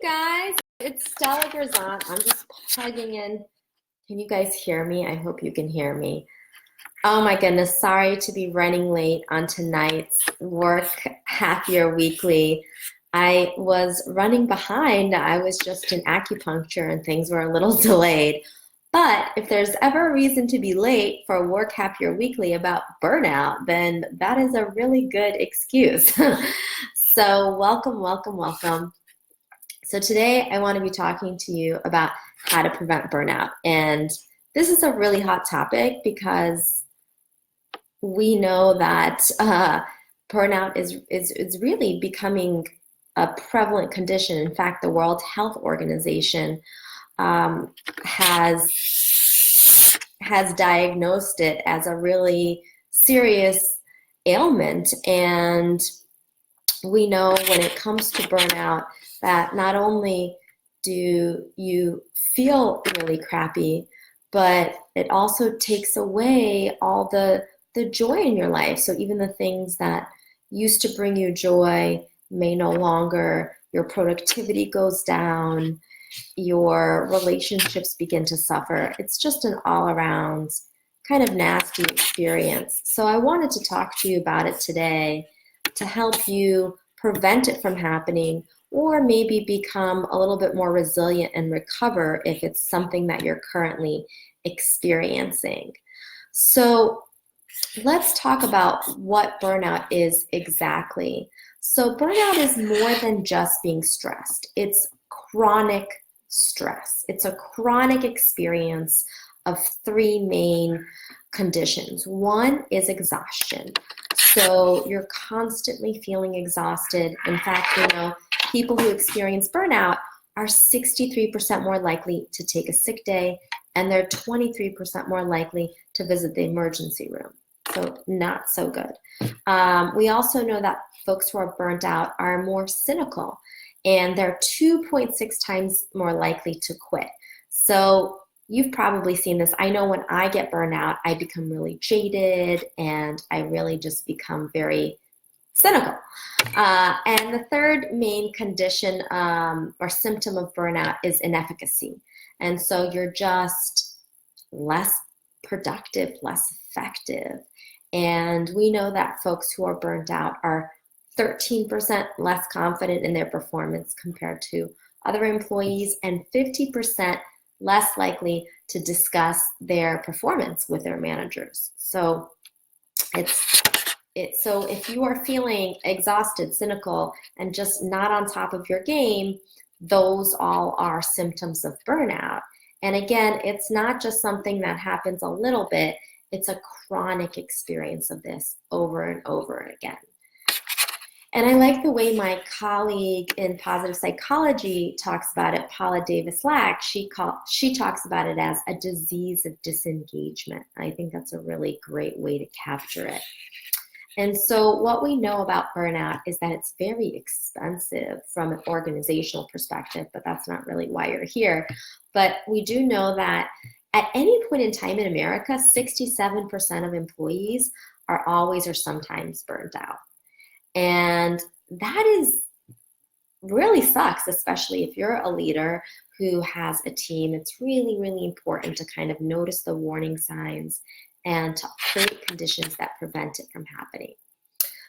guys, it's Stella Grizont. I'm just plugging in. Can you guys hear me? I hope you can hear me. Oh my goodness, sorry to be running late on tonight's Work Happier Weekly. I was running behind. I was just in acupuncture and things were a little delayed. But if there's ever a reason to be late for Work Happier Weekly about burnout, then that is a really good excuse. So welcome, welcome, welcome. So today I want to be talking to you about how to prevent burnout. And this is a really hot topic because we know that burnout is really becoming a prevalent condition. In fact, the World Health Organization has diagnosed it as a really serious ailment. And we know when it comes to burnout that not only do you feel really crappy, but it also takes away all the joy in your life. So even the things that used to bring you joy may no longer, your productivity goes down, your relationships begin to suffer. It's just an all-around kind of nasty experience. So I wanted to talk to you about it today to help you prevent it from happening, or maybe become a little bit more resilient and recover if it's something that you're currently experiencing. So let's talk about what burnout is exactly. So burnout is more than just being stressed. It's chronic stress. It's a chronic experience of three main conditions. One is exhaustion. So you're constantly feeling exhausted. In fact, you know, people who experience burnout are 63% more likely to take a sick day, and they're 23% more likely to visit the emergency room. So not so good. We also know that folks who are burnt out are more cynical, and they're 2.6 times more likely to quit. So you've probably seen this. I know when I get burnt out, I become really jaded and I really just become very cynical. And the third main condition or symptom of burnout is inefficacy. And so you're just less productive, less effective. And we know that folks who are burnt out are 13% less confident in their performance compared to other employees, and 50% less likely to discuss their performance with their managers. So so if you are feeling exhausted, cynical, and just not on top of your game, those all are symptoms of burnout. And again, it's not just something that happens a little bit, it's a chronic experience of this over and over again. And I like the way my colleague in positive psychology talks about it, Paula Davis-Lack. She talks about it as a disease of disengagement. I think that's a really great way to capture it. And so what we know about burnout is that it's very expensive from an organizational perspective, but that's not really why you're here. But we do know that at any point in time in America, 67% of employees are always or sometimes burnt out. And that is really sucks, especially if you're a leader who has a team. It's really, really important to kind of notice the warning signs and to create conditions that prevent it from happening.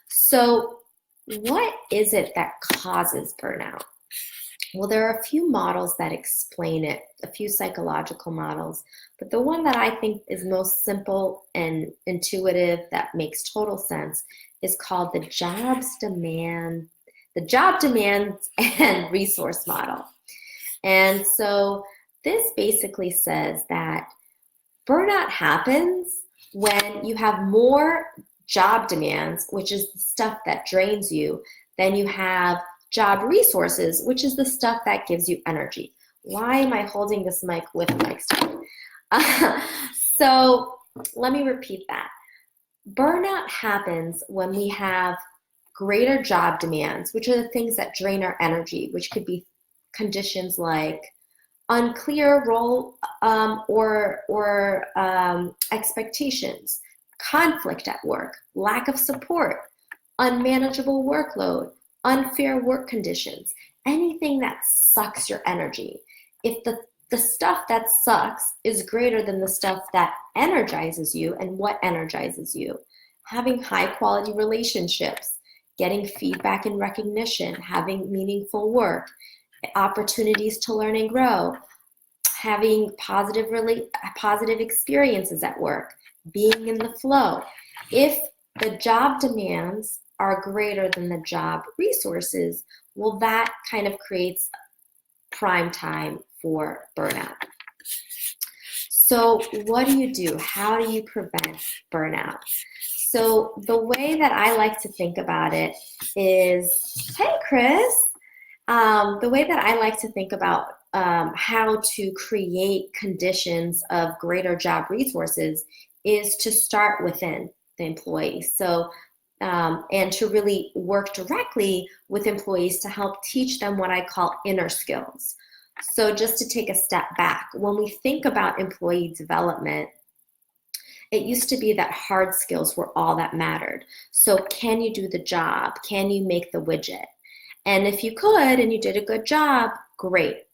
So what is it that causes burnout? Well, there are a few models that explain it, a few psychological models, but the one that I think is most simple and intuitive that makes total sense is called the job demands and resource model. And so this basically says that burnout happens when you have more job demands, which is the stuff that drains you, than you have job resources, which is the stuff that gives you energy. Why am I holding this mic with a mic stand? So let me repeat that. Burnout happens when we have greater job demands, which are the things that drain our energy, which could be conditions like unclear role or expectations, conflict at work, lack of support, unmanageable workload, unfair work conditions. anything that sucks your energy. If the stuff that sucks is greater than the stuff that energizes you, and what energizes you, having high quality relationships, getting feedback and recognition, having meaningful work, opportunities to learn and grow, having positive experiences at work, being in the flow. If the job demands are greater than the job resources, well, that kind of creates prime time for burnout. So what do? How do you prevent burnout? So the way that I like to think about it is, hey, Chris, the way that I like to think about how to create conditions of greater job resources is to start within the employee. So, and to really work directly with employees to help teach them what I call inner skills. So just to take a step back, when we think about employee development, it used to be that hard skills were all that mattered. So can you do the job? Can you make the widget? And if you could and you did a good job, great.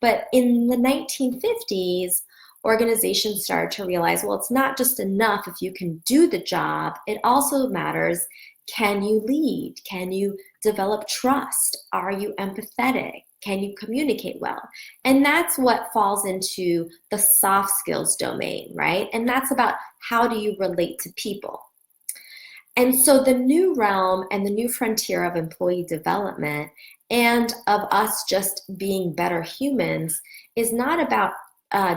But in the 1950s, organizations started to realize, well, it's not just enough if you can do the job. It also matters, can you lead? Can you develop trust? Are you empathetic? Can you communicate well? And that's what falls into the soft skills domain, right? And that's about how do you relate to people. And so the new realm and the new frontier of employee development and of us just being better humans is not about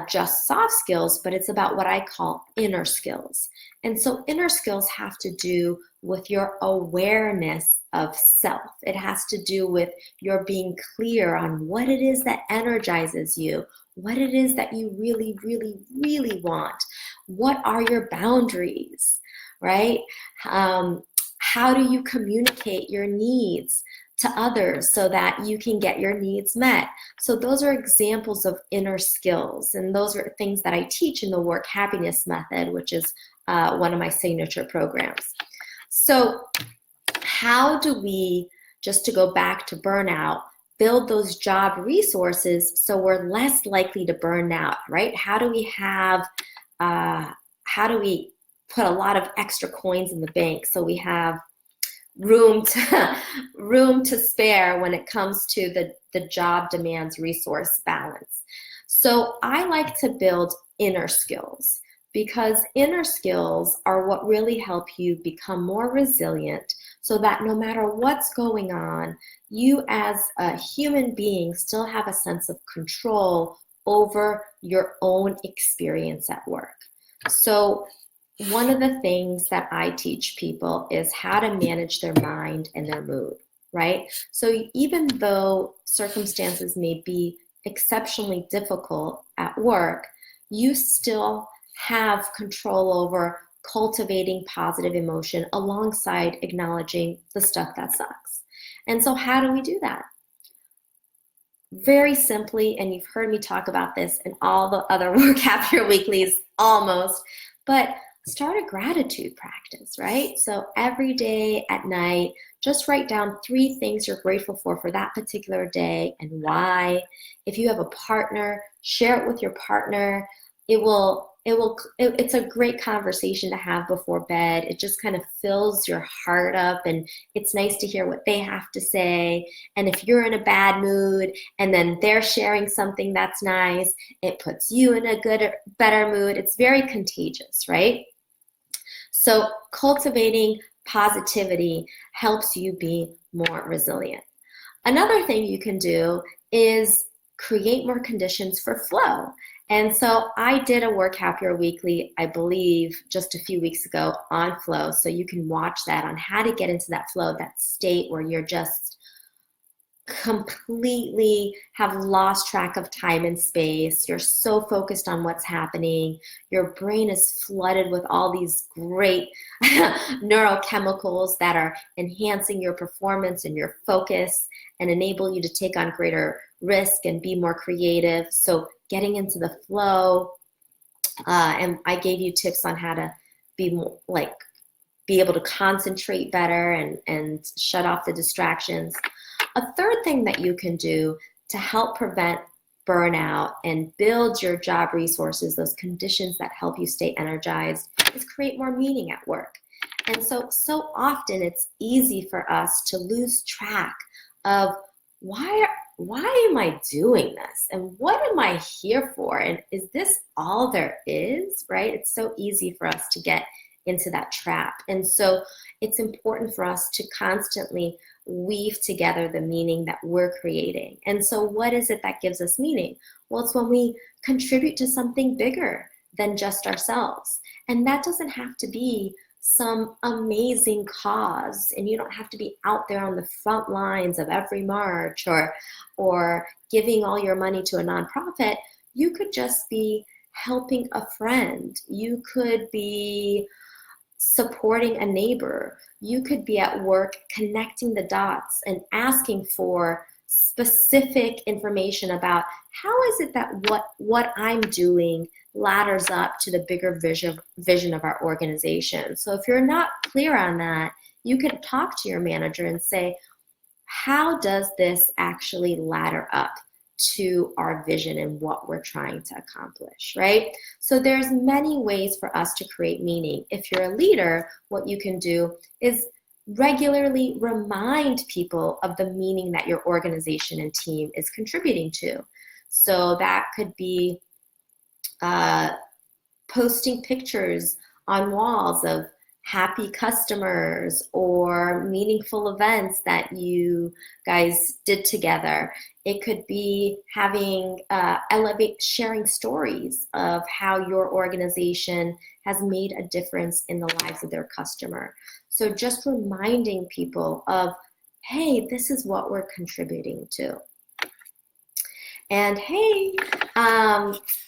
just soft skills, but it's about what I call inner skills. And so inner skills have to do with your awareness of self. It has to do with your being clear on what it is that energizes you, what it is that you really, really, really want. What are your boundaries, right? How do you communicate your needs to others so that you can get your needs met? So those are examples of inner skills, and those are things that I teach in the Work Happiness Method, which is one of my signature programs. So how do we, just to go back to burnout, build those job resources so we're less likely to burn out, right? How do we put a lot of extra coins in the bank so we have room to spare when it comes to the job demands resource balance? So I like to build inner skills, because inner skills are what really help you become more resilient, so that no matter what's going on, you as a human being still have a sense of control over your own experience at work. So one of the things that I teach people is how to manage their mind and their mood, right? So even though circumstances may be exceptionally difficult at work, you still have control over cultivating positive emotion alongside acknowledging the stuff that sucks. And so how do we do that? Very simply, and you've heard me talk about this in all the other Work Happier Weeklies almost, but start a gratitude practice, right? So every day at night, just write down 3 things you're grateful for that particular day and why. If you have a partner, share it with your partner. It's a great conversation to have before bed. It just kind of fills your heart up, and it's nice to hear what they have to say. And if you're in a bad mood and then they're sharing something that's nice, it puts you in a better mood. It's very contagious, right? So cultivating positivity helps you be more resilient. Another thing you can do is create more conditions for flow. And so I did a Work Happier Weekly, I believe, just a few weeks ago on flow. So you can watch that on how to get into that flow, that state where you're just completely have lost track of time and space. You're so focused on what's happening. Your brain is flooded with all these great neurochemicals that are enhancing your performance and your focus and enable you to take on greater risk and be more creative. So getting into the flow, and I gave you tips on how to be able to concentrate better and shut off the distractions. A third thing that you can do to help prevent burnout and build your job resources, those conditions that help you stay energized, is create more meaning at work. And so often it's easy for us to lose track of why am I doing this? And what am I here for? And is this all there is, right? It's so easy for us to get into that trap. And so it's important for us to constantly weave together the meaning that we're creating. And so what is it that gives us meaning? Well, it's when we contribute to something bigger than just ourselves. And that doesn't have to be some amazing cause, and you don't have to be out there on the front lines of every march or giving all your money to a nonprofit. You could just be helping a friend. You could be supporting a neighbor. You could be at work connecting the dots and asking for specific information about how is it that what I'm doing ladders up to the bigger vision of our organization. So if you're not clear on that, you can talk to your manager and say, how does this actually ladder up to our vision and what we're trying to accomplish, right? So there's many ways for us to create meaning. If you're a leader, what you can do is regularly remind people of the meaning that your organization and team is contributing to. So that could be posting pictures on walls of happy customers or meaningful events that you guys did together. It could be having sharing stories of how your organization has made a difference in the lives of their customer. So just reminding people of, hey, this is what we're contributing to. And hey,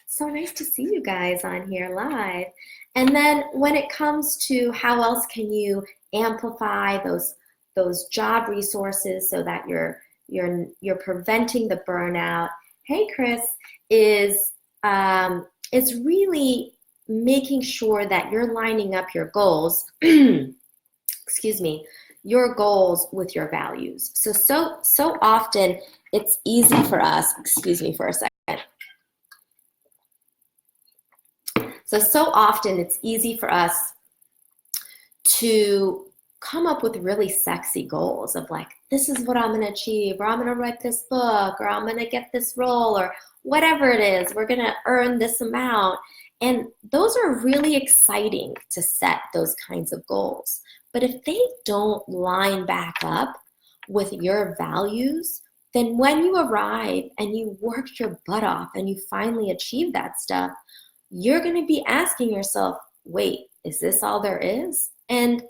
so nice to see you guys on here live. And then when it comes to how else can you amplify those job resources so that you're preventing the burnout, hey Chris, is really making sure that you're lining up your goals, excuse me, your goals with your values. So often it's easy for us, excuse me for a second. So often it's easy for us to come up with really sexy goals of like, this is what I'm going to achieve, or I'm going to write this book, or I'm going to get this role, or whatever it is, we're going to earn this amount. And those are really exciting to set those kinds of goals. But if they don't line back up with your values, then when you arrive and you work your butt off and you finally achieve that stuff, you're going to be asking yourself, wait, is this all there is? And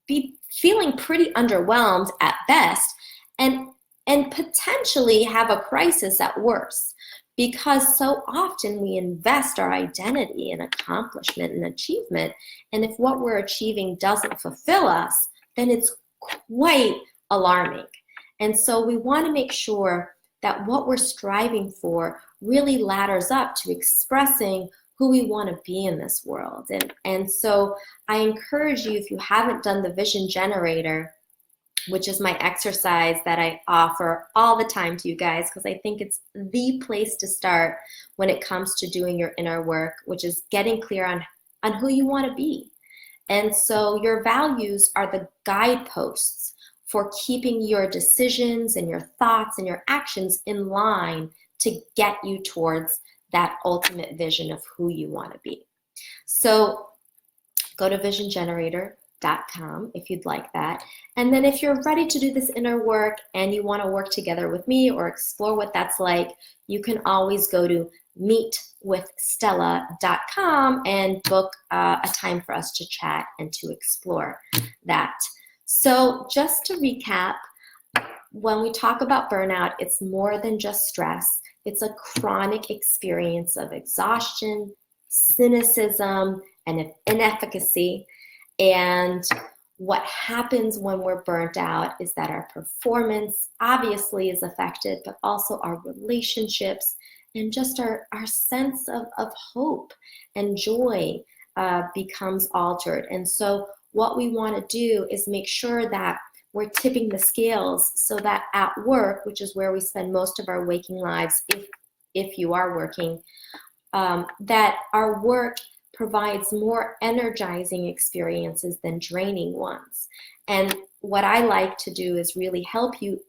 be feeling pretty underwhelmed at best, and potentially have a crisis at worst, because so often we invest our identity in accomplishment and achievement, and if what we're achieving doesn't fulfill us, then it's quite alarming. And so we want to make sure that what we're striving for really ladders up to expressing who we want to be in this world. And so I encourage you, if you haven't done the Vision Generator, which is my exercise that I offer all the time to you guys, because I think it's the place to start when it comes to doing your inner work, which is getting clear on who you want to be. And so your values are the guideposts for keeping your decisions and your thoughts and your actions in line to get you towards that ultimate vision of who you want to be. So go to visiongenerator.com if you'd like that. And then if you're ready to do this inner work and you want to work together with me or explore what that's like, you can always go to meetwithstella.com and book a time for us to chat and to explore that. So just to recap, when we talk about burnout, it's more than just stress. It's a chronic experience of exhaustion, cynicism, and inefficacy. And what happens when we're burnt out is that our performance obviously is affected, but also our relationships and just our sense of hope and joy becomes altered. And so what we want to do is make sure that we're tipping the scales so that at work, which is where we spend most of our waking lives, if you are working, that our work provides more energizing experiences than draining ones. And what I like to do is really help you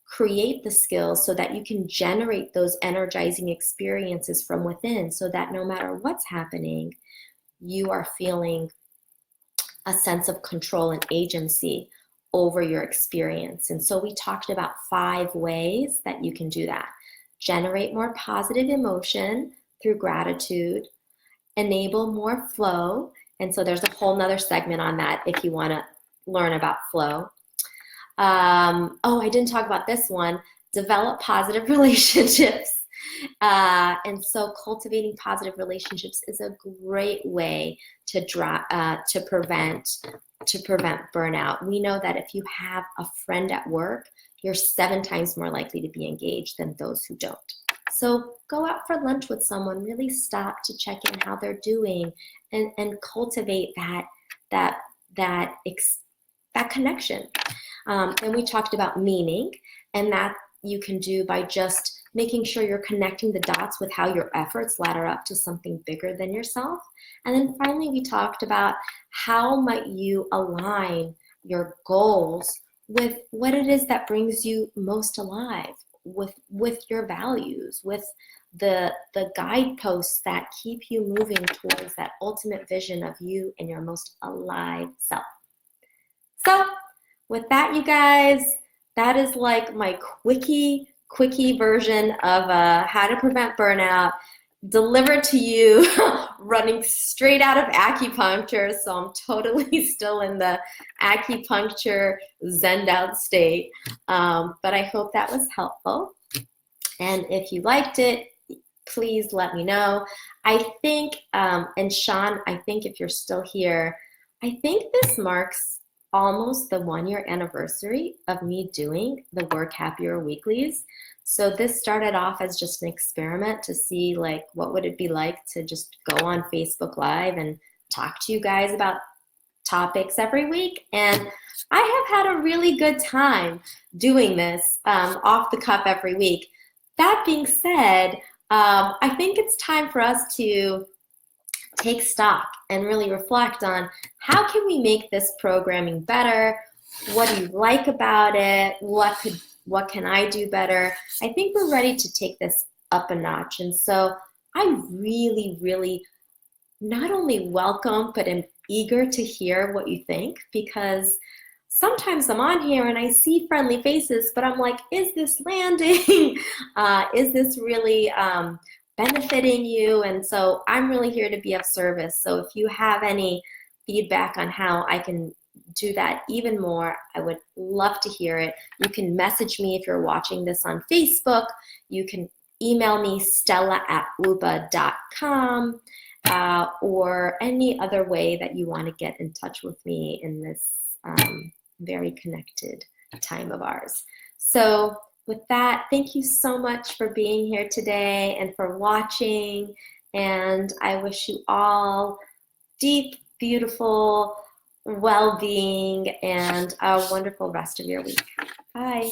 create the skills so that you can generate those energizing experiences from within, so that no matter what's happening, you are feeling a sense of control and agency over your experience. And so we talked about 5 ways that you can do that. Generate more positive emotion through gratitude, enable more flow. And so there's a whole nother segment on that if you want to learn about flow. I didn't talk about this one. Develop positive relationships. And so cultivating positive relationships is a great way to prevent burnout. We know that if you have a friend at work, you're 7 times more likely to be engaged than those who don't. So go out for lunch with someone, really stop to check in how they're doing, and cultivate that connection. And we talked about meaning, and that you can do by just making sure you're connecting the dots with how your efforts ladder up to something bigger than yourself. And then finally, we talked about how might you align your goals with what it is that brings you most alive, with your values, with the guideposts that keep you moving towards that ultimate vision of you and your most alive self. So with that, you guys, that is like my quickie version of how to prevent burnout, delivered to you running straight out of acupuncture. So I'm totally still in the acupuncture zened out state. But I hope that was helpful. And if you liked it, please let me know. I think, and Sean, I think if you're still here, I think this marks almost the 1-year anniversary of me doing the Work Happier Weeklies. So this started off as just an experiment to see like what would it be like to just go on Facebook Live and talk to you guys about topics every week. And I have had a really good time doing this off the cuff every week. That being said, I think it's time for us to take stock and really reflect on how can we make this programming better? What do you like about it? What can I do better? I think we're ready to take this up a notch. And so I really, really not only welcome, but am eager to hear what you think, because sometimes I'm on here and I see friendly faces, but I'm like, is this landing? Is this really benefiting you? And so I'm really here to be of service. So if you have any feedback on how I can do that even more, I would love to hear it. You can message me if you're watching this on Facebook. You can email me, stella@wooba.com, or any other way that you want to get in touch with me in this very connected time of ours. So with that, thank you so much for being here today and for watching. And I wish you all deep, beautiful well-being and a wonderful rest of your week. Bye.